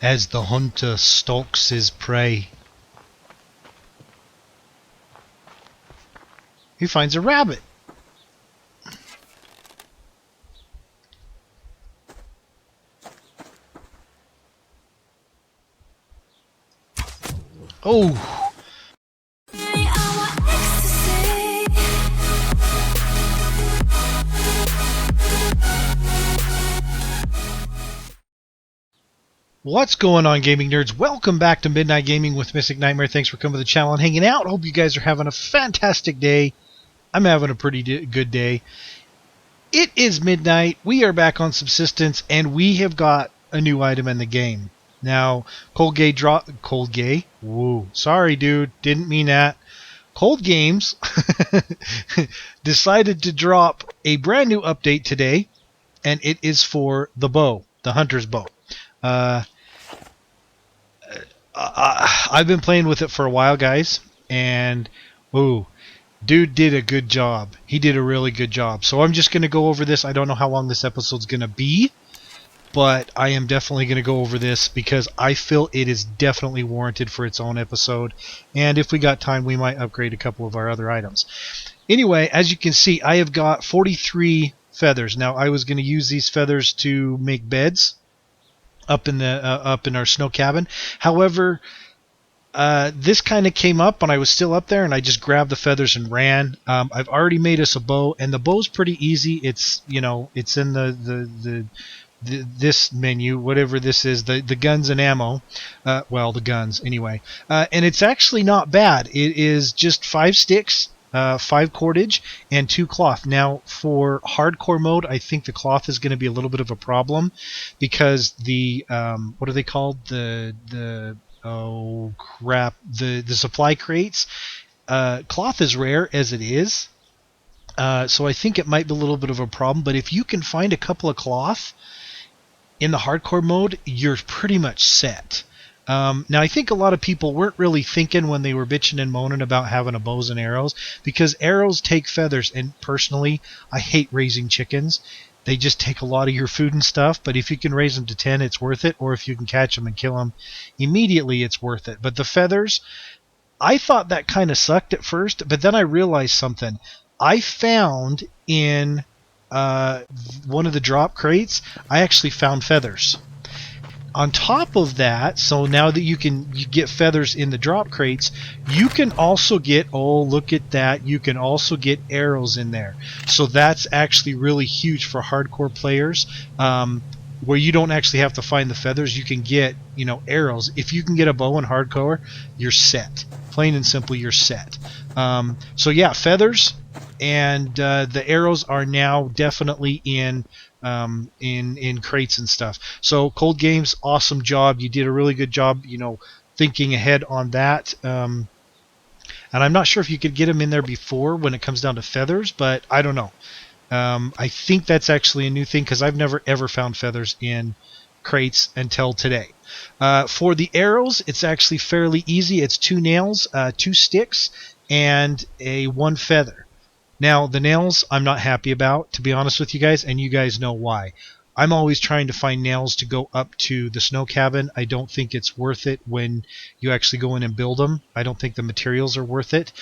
as the hunter stalks his prey. He finds a rabbit. Oh! What's going on, gaming nerds? Welcome back to Midnight Gaming with Mystic Nightmare. Thanks for coming to the channel and hanging out. Hope you guys are having a fantastic day. I'm having a pretty good day. It is midnight. We are back on Subsistence, and we have got a new item in the game. Now, Cold Gay? Woo. Sorry, dude. Didn't mean that. Cold Games decided to drop a brand new update today, and it is for the bow, the hunter's bow. I've been playing with it for a while, guys, and ooh, dude did a good job. He did a really good job. So I'm just going to go over this. I don't know how long this episode's going to be, but I am definitely going to go over this because I feel it is definitely warranted for its own episode. And if we got time, we might upgrade a couple of our other items. Anyway, as you can see, I have got 43 feathers. Now, I was going to use these feathers to make beds up in our snow cabin. However, this kind of came up when I was still up there, and I just grabbed the feathers and ran. I've already made us a bow, and the bow's pretty easy. It's it's in this menu, whatever this is, the guns and ammo. Well, the guns anyway, and it's actually not bad. It is just 5 sticks. 5 cordage and 2 cloth. Now, for hardcore mode, I think the cloth is going to be a little bit of a problem because the what are they called? The oh crap! The supply crates. Cloth is rare as it is, so I think it might be a little bit of a problem. But if you can find a couple of cloth in the hardcore mode, you're pretty much set. Now, I think a lot of people weren't really thinking when they were bitching and moaning about having a bows and arrows, because arrows take feathers, and personally, I hate raising chickens. They just take a lot of your food and stuff, but if you can raise them to 10, it's worth it, or if you can catch them and kill them immediately, it's worth it. But the feathers, I thought that kind of sucked at first, but then I realized something. I found in one of the drop crates, I actually found feathers. On top of that, so now that you get feathers in the drop crates, you can also get, oh look at that, you can also get arrows in there. So that's actually really huge for hardcore players, where you don't actually have to find the feathers. You can get, arrows. If you can get a bow in hardcore, you're set. Plain and simple, you're set. So yeah, feathers and the arrows are now definitely in crates and stuff. So Cold Games, awesome job. You did a really good job, thinking ahead on that. And I'm not sure if you could get them in there before when it comes down to feathers, but I don't know. I think that's actually a new thing because I've never ever found feathers in crates until today. For the arrows, it's actually fairly easy. It's 2 nails, 2 sticks, and 1 feather. Now, the nails I'm not happy about, to be honest with you guys, and you guys know why. I'm always trying to find nails to go up to the snow cabin. I don't think it's worth it when you actually go in and build them. I don't think the materials are worth it.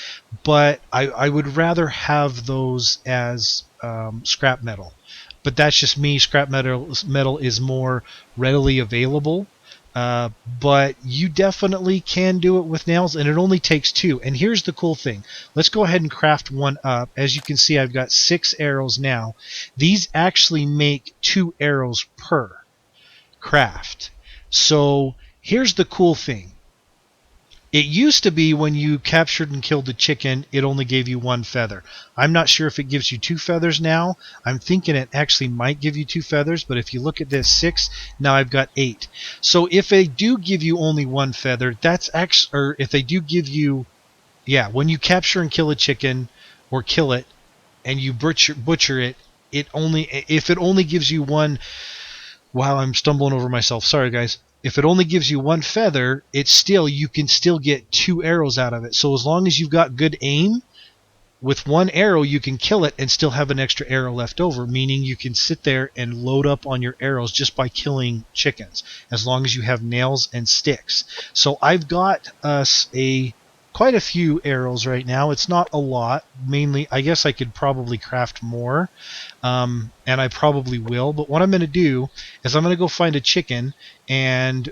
But I would rather have those as scrap metal. But that's just me. Scrap metal is more readily available. But you definitely can do it with nails, and it only takes 2. And here's the cool thing. Let's go ahead and craft one up. As you can see, I've got 6 arrows now. These actually make 2 arrows per craft. So here's the cool thing. It used to be when you captured and killed a chicken, it only gave you 1 feather. I'm not sure if it gives you 2 feathers now. I'm thinking it actually might give you 2 feathers, but if you look at this, 6, now I've got 8. So if they do give you only 1 feather, that's actually, or if they do give you, yeah, when you capture and kill a chicken, or kill it, and you butcher it, if it only gives you 1, wow, I'm stumbling over myself, sorry guys. If it only gives you 1 feather, you can still get 2 arrows out of it. So as long as you've got good aim, with one arrow you can kill it and still have an extra arrow left over, meaning you can sit there and load up on your arrows just by killing chickens, as long as you have nails and sticks. So I've got us quite a few arrows right now. It's not a lot. Mainly, I guess I could probably craft more, and I probably will. But what I'm going to do is I'm going to go find a chicken, and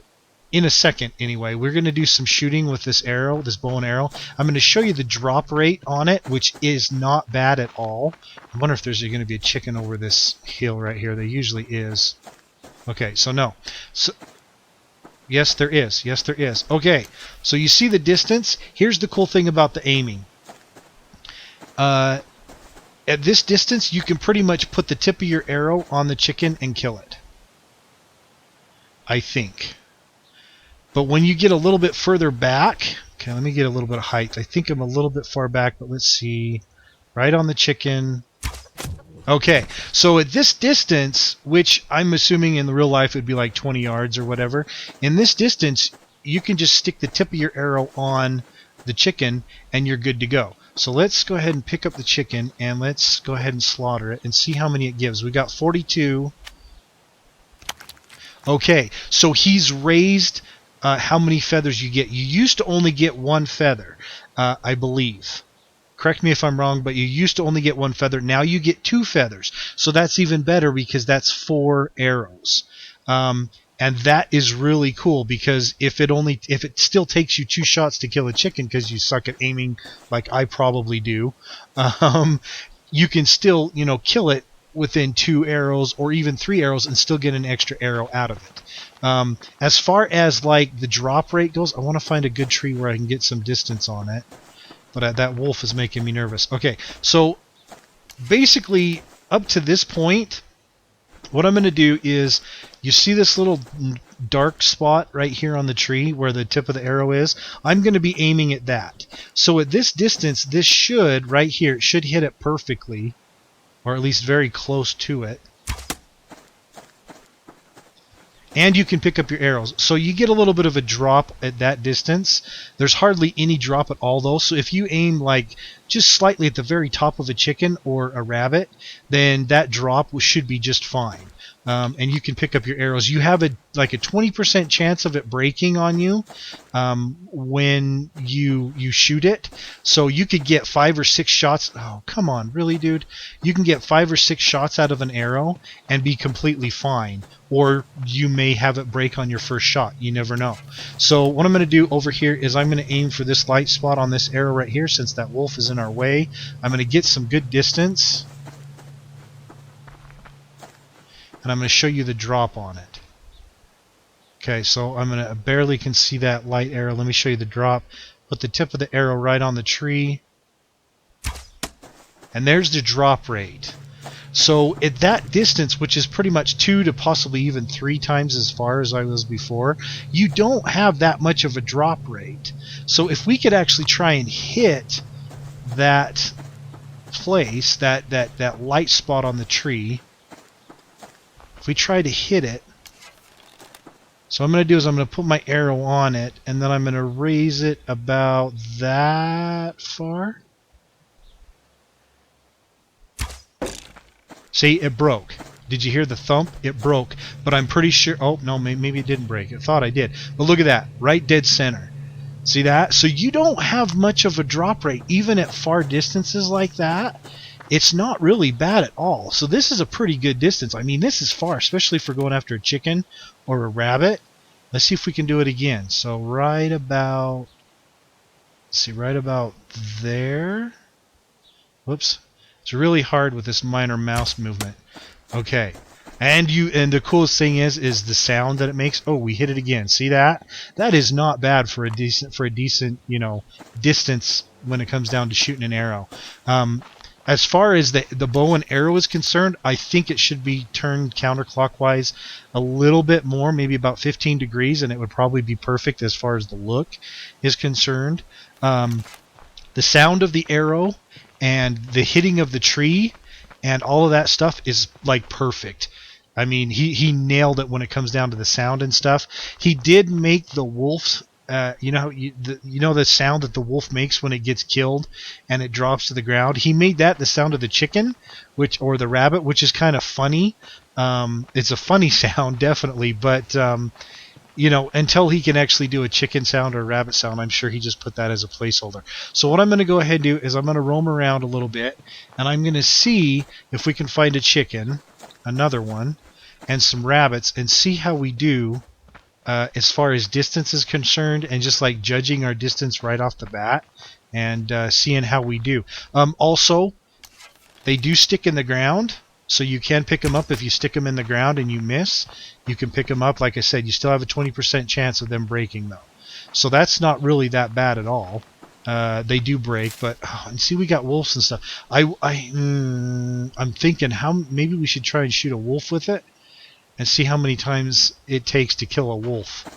in a second anyway, we're going to do some shooting with this arrow, this bow and arrow. I'm going to show you the drop rate on it, which is not bad at all. I wonder if there's going to be a chicken over this hill right here. There usually is. Okay, so no. So, yes, there is. Yes, there is. Okay, so you see the distance. Here's the cool thing about the aiming. At this distance, you can pretty much put the tip of your arrow on the chicken and kill it, I think. But when you get a little bit further back, okay, let me get a little bit of height. I think I'm a little bit far back, but let's see. Right on the chicken. Okay, so at this distance, which I'm assuming in the real life would be like 20 yards or whatever, in this distance, you can just stick the tip of your arrow on the chicken and you're good to go. So let's go ahead and pick up the chicken and let's go ahead and slaughter it and see how many it gives. We got 42. Okay, so he's raised how many feathers you get. You used to only get one feather, I believe. Correct me if I'm wrong, but you used to only get one feather. Now you get 2 feathers. So that's even better because that's 4 arrows. And that is really cool because if it still takes you 2 shots to kill a chicken because you suck at aiming like I probably do, you can still, kill it within 2 arrows or even 3 arrows and still get an extra arrow out of it. As far as like the drop rate goes, I want to find a good tree where I can get some distance on it. But that wolf is making me nervous. Okay, so basically up to this point, what I'm going to do is, you see this little dark spot right here on the tree where the tip of the arrow is? I'm going to be aiming at that. So at this distance, this should, right here, it should hit it perfectly, or at least very close to it. And you can pick up your arrows. So you get a little bit of a drop at that distance. There's hardly any drop at all though. So if you aim like just slightly at the very top of a chicken or a rabbit, then that drop should be just fine. And you can pick up your arrows. You have like a 20% chance of it breaking on you when you shoot it. So you could get 5 or 6 shots. Oh, come on, really, dude? You can get 5 or 6 shots out of an arrow and be completely fine. Or you may have it break on your first shot. You never know. So what I'm going to do over here is I'm going to aim for this light spot on this arrow right here, since that wolf is in our way. I'm going to get some good distance. And I'm going to show you the drop on it. Okay, so I'm going to barely can see that light arrow. Let me show you the drop. Put the tip of the arrow right on the tree. And there's the drop rate. So at that distance, which is pretty much 2 to possibly even 3 times as far as I was before, you don't have that much of a drop rate. So if we could actually try and hit that place, that light spot on the tree, if we try to hit it, so what I'm going to do is I'm going to put my arrow on it, and then I'm going to raise it about that far. See, it broke. Did you hear the thump? It broke. But I'm pretty sure... Oh, no, maybe it didn't break. I thought I did. But look at that. Right dead center. See that? So you don't have much of a drop rate. Even at far distances like that, it's not really bad at all. So this is a pretty good distance. I mean, this is far, especially if we're going after a chicken or a rabbit. Let's see if we can do it again. So right about... Let's see, right about there. Whoops. It's really hard with this minor mouse movement. Okay. And the coolest thing is the sound that it makes. Oh, we hit it again. See that? That is not bad for a decent, distance when it comes down to shooting an arrow. As far as the bow and arrow is concerned, I think it should be turned counterclockwise a little bit more, maybe about 15 degrees, and it would probably be perfect as far as the look is concerned. The sound of the arrow and the hitting of the tree and all of that stuff is like perfect. I mean, he nailed it when it comes down to the sound and stuff. He did make the wolf's you know how you know the sound that the wolf makes when it gets killed and it drops to the ground. He made that the sound of the chicken, or the rabbit, which is kind of funny. It's a funny sound, definitely, but you know, until he can actually do a chicken sound or a rabbit sound, I'm sure he just put that as a placeholder. So what I'm going to go ahead and do is I'm going to roam around a little bit, and I'm going to see if we can find a chicken, another one, and some rabbits, and see how we do as far as distance is concerned, and just like judging our distance right off the bat, and seeing how we do. Also, they do stick in the ground, so you can pick them up if you stick them in the ground and you miss. You can pick them up. Like I said, you still have a 20% chance of them breaking, though. So that's not really that bad at all. They do break, but and see, we got wolves and stuff. I'm thinking maybe we should try and shoot a wolf with it and see how many times it takes to kill a wolf.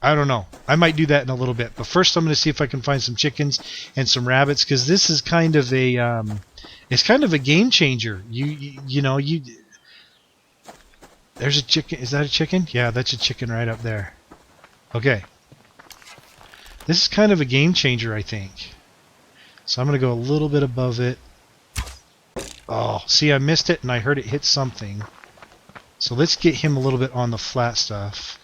I don't know. I might do that in a little bit, but first I'm going to see if I can find some chickens and some rabbits, because this is kind of a it's kind of a game changer. You know, there's a chicken. Is that a chicken? Yeah, that's a chicken right up there. Okay. This is kind of a game changer, I think. So I'm going to go a little bit above it. Oh, see, I missed it and I heard it hit something. So let's get him a little bit on the flat stuff.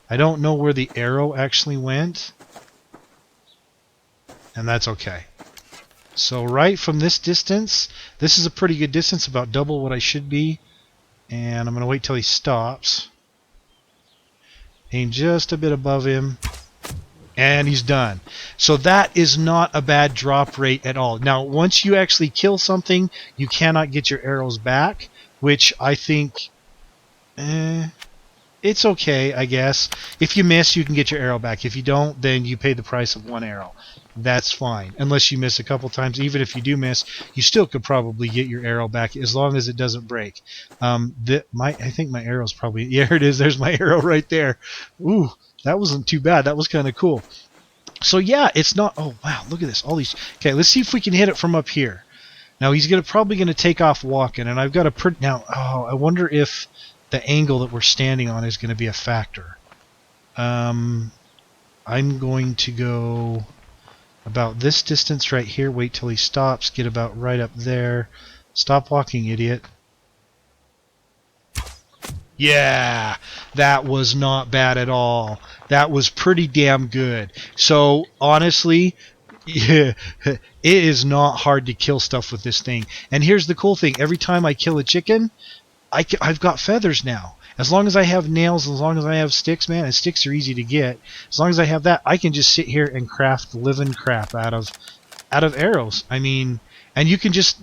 I don't know where the arrow actually went, and that's okay. So right from this distance, this is a pretty good distance, about double what I should be. And I'm going to wait till he stops. Aim just a bit above him. And he's done. So that is not a bad drop rate at all. Now, once you actually kill something, you cannot get your arrows back, which I think... it's okay, I guess. If you miss, you can get your arrow back. If you don't, then you pay the price of one arrow. That's fine. Unless you miss a couple times. Even if you do miss, you still could probably get your arrow back as long as it doesn't break. I think my arrow's probably... Yeah, here it is. There's my arrow right there. Ooh, that wasn't too bad. That was kind of cool. So yeah, it's not... Oh, wow, look at this. All these... Okay, let's see if we can hit it from up here. Now, he's probably going to take off walking, and I've got a... Now, I wonder if the angle that we're standing on is going to be a factor. I'm going to go about this distance right here, wait till he stops, get about right up there. Stop walking, idiot. Yeah, that was not bad at all. That was pretty damn good. So, honestly, yeah, it is not hard to kill stuff with this thing. And here's the cool thing. Every time I kill a chicken, I've got feathers now. As long as I have nails, as long as I have sticks, man, and sticks are easy to get. As long as I have that, I can just sit here and craft the living crap out of arrows. I mean, and you can just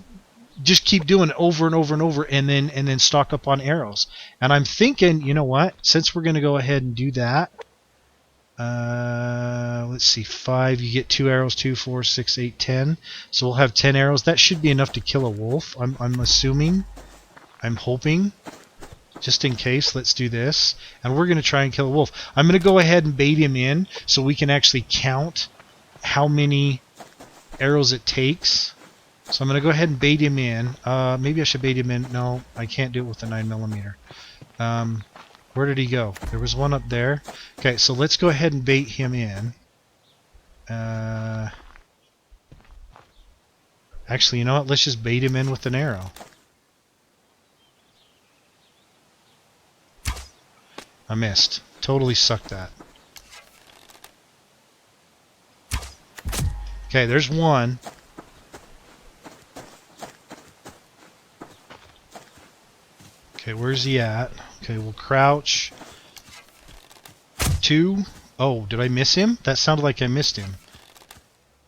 keep doing it over and over and over, and then stock up on arrows. And I'm thinking, you know what? Since we're going to go ahead and do that, let's see, 5. You get 2 arrows, 2, 4, 6, 8, 10. So we'll have 10 arrows. That should be enough to kill a wolf. I'm assuming. I'm hoping. Just in case, let's do this. And we're going to try and kill a wolf. I'm going to go ahead and bait him in so we can actually count how many arrows it takes. So I'm going to go ahead and bait him in. Maybe I should bait him in. No, I can't do it with the 9mm. Where did he go? There was one up there. Okay, so let's go ahead and bait him in. Actually, you know what? Let's just bait him in with an arrow. I missed. Totally sucked that. Okay, there's one. Okay, where's he at? Okay, we'll crouch. 2. Oh, did I miss him? That sounded like I missed him.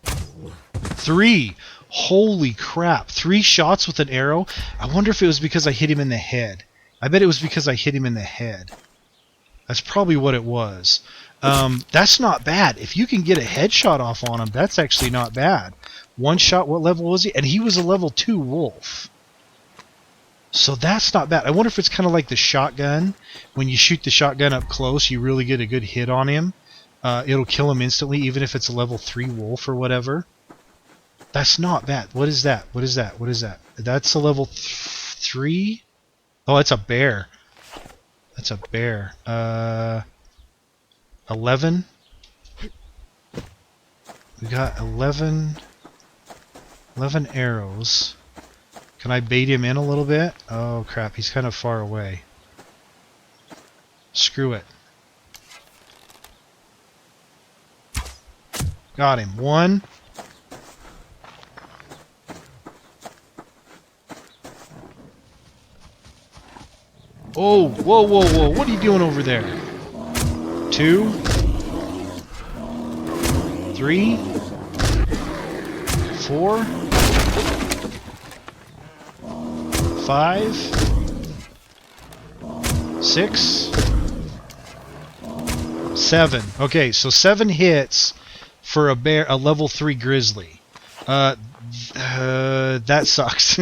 3. Holy crap. 3 shots with an arrow? I wonder if it was because I hit him in the head. I bet it was because I hit him in the head. That's probably what it was. That's not bad. If you can get a headshot off on him, that's actually not bad. 1 shot, what level was he? And he was a level 2 wolf. So that's not bad. I wonder if it's kind of like the shotgun. When you shoot the shotgun up close, you really get a good hit on him. It'll kill him instantly, even if it's a level 3 wolf or whatever. That's not bad. What is that? What is that? What is that? That's a level 3? Oh, it's a bear. That's a bear. 11? We got 11 arrows. Can I bait him in a little bit? Oh crap, he's kind of far away. Screw it. Got him. 1. Oh, whoa, whoa, whoa. What are you doing over there? 2. 3. 4. 5. 6. 7. Okay, so 7 hits for a level 3 grizzly. That sucks.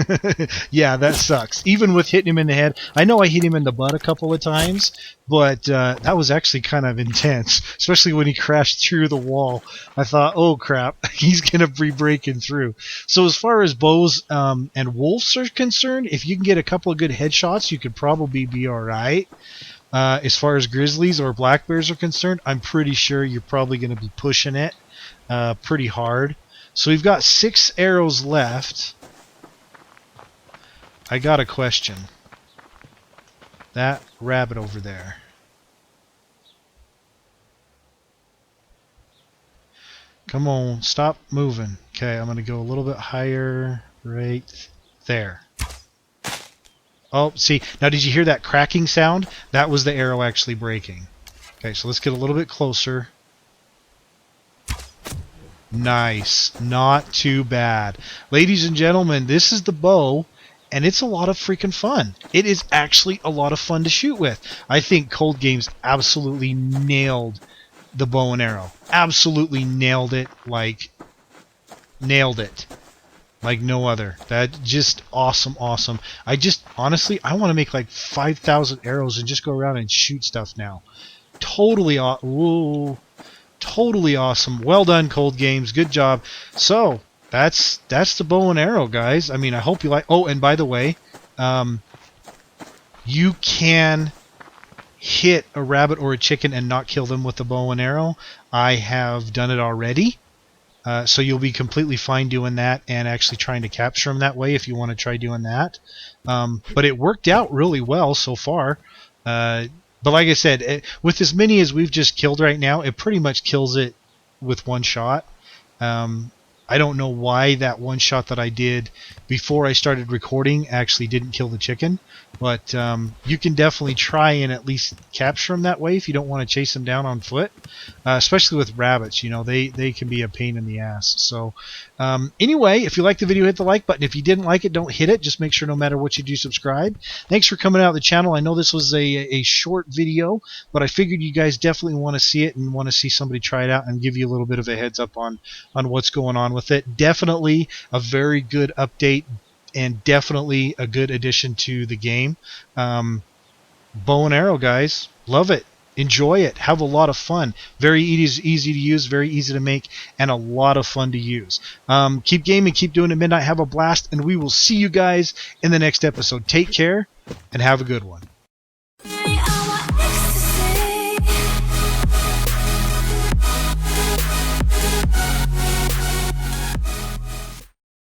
Yeah, that sucks. Even with hitting him in the head. I know I hit him in the butt a couple of times, but that was actually kind of intense, especially when he crashed through the wall. I thought, oh crap, he's going to be breaking through. So as far as bows and wolves are concerned, if you can get a couple of good headshots, you could probably be alright. As far as grizzlies or black bears are concerned, I'm pretty sure you're probably going to be pushing it pretty hard. So we've got 6 arrows left. I got a question. That rabbit over there. Come on, stop moving. Okay, I'm going to go a little bit higher right there. Oh, see, now did you hear that cracking sound? That was the arrow actually breaking. Okay, so let's get a little bit closer. Nice. Not too bad. Ladies and gentlemen, this is the bow, and it's a lot of freaking fun. It is actually a lot of fun to shoot with. I think Cold Games absolutely nailed the bow and arrow. Absolutely nailed it, like no other. That just awesome. Honestly, I want to make like 5,000 arrows and just go around and shoot stuff now. Totally Totally awesome. Well done, Cold Games. Good job. So, that's the bow and arrow, guys. I mean, I hope you like... Oh, and by the way, you can hit a rabbit or a chicken and not kill them with the bow and arrow. I have done it already. So you'll be completely fine doing that and actually trying to capture them that way if you want to try doing that. But it worked out really well so far. But like I said, with as many as we've just killed right now, it pretty much kills it with one shot. I don't know why that one shot that I did before I started recording actually didn't kill the chicken. But you can definitely try and at least capture them that way if you don't want to chase them down on foot. Especially with rabbits, you know, they can be a pain in the ass. So anyway, if you liked the video, hit the like button. If you didn't like it, don't hit it. Just make sure no matter what you do, subscribe. Thanks for coming out of the channel. I know this was a short video, but I figured you guys definitely want to see it and want to see somebody try it out and give you a little bit of a heads up on what's going on with it. Definitely a very good update and definitely a good addition to the game. Bow and arrow, guys. Love it. Enjoy it. Have a lot of fun. Very easy to use, very easy to make, and a lot of fun to use. Keep gaming, keep doing it midnight. Have a blast, and we will see you guys in the next episode. Take care, and have a good one.